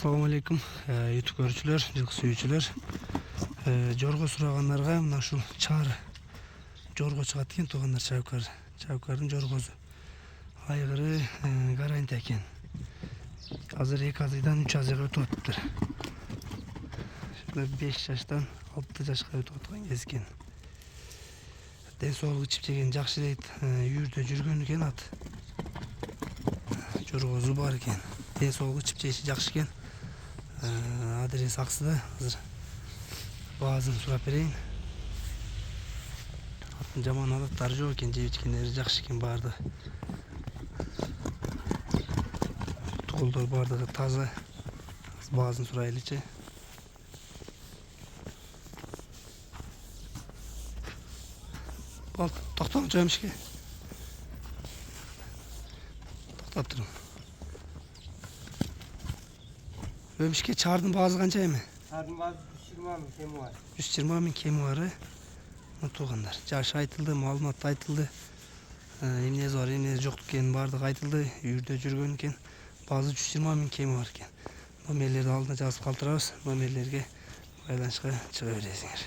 Assalamu alaikum YouTube görүүчүлөр, жылкы сүйүүчүлөр. Жорго сурагандарга мына ушул чаар жорго чыгат экен, туугандар, чабыкардын жоргосу. Айгыры гарантия экен. Азыр 2 азыйдан 3 азыйга өтүп атыптыр. 5 жаштан 6 жашка өтүп аткан кез экен. Ден соолугу чипчеген жакшы дейт. Үйүрдө жүргөн экен ат. Жоргосу бар экен. Ден соолугу чипчеши жакшы экен. Адрес Аксыда. Азыр баазын сурап берейин. Аттын жаман адаттары жок экен, жеп ичкендери жакшы экен баардыгы. Толдор баардыгы таза. Баазын сурайлычы. Бол, токтоңчу эмишке. Токтоп турун. Ömüşke çağırdın bazı kanca mı? Çağırdım bazı 120 bin kemi var. 120 bin kemi var. Tuğanlar. Jaşı aytıldı, malumat aytıldı. Emniyet var, emniyet joktu ken bardık aytıldı. Үйүрдө жүргөн ken. Bazı 120 bin kemi var ken. Nomerlerdi aldına жазып калтырабыз. Nomerlerге байланышка чыга бересиңер.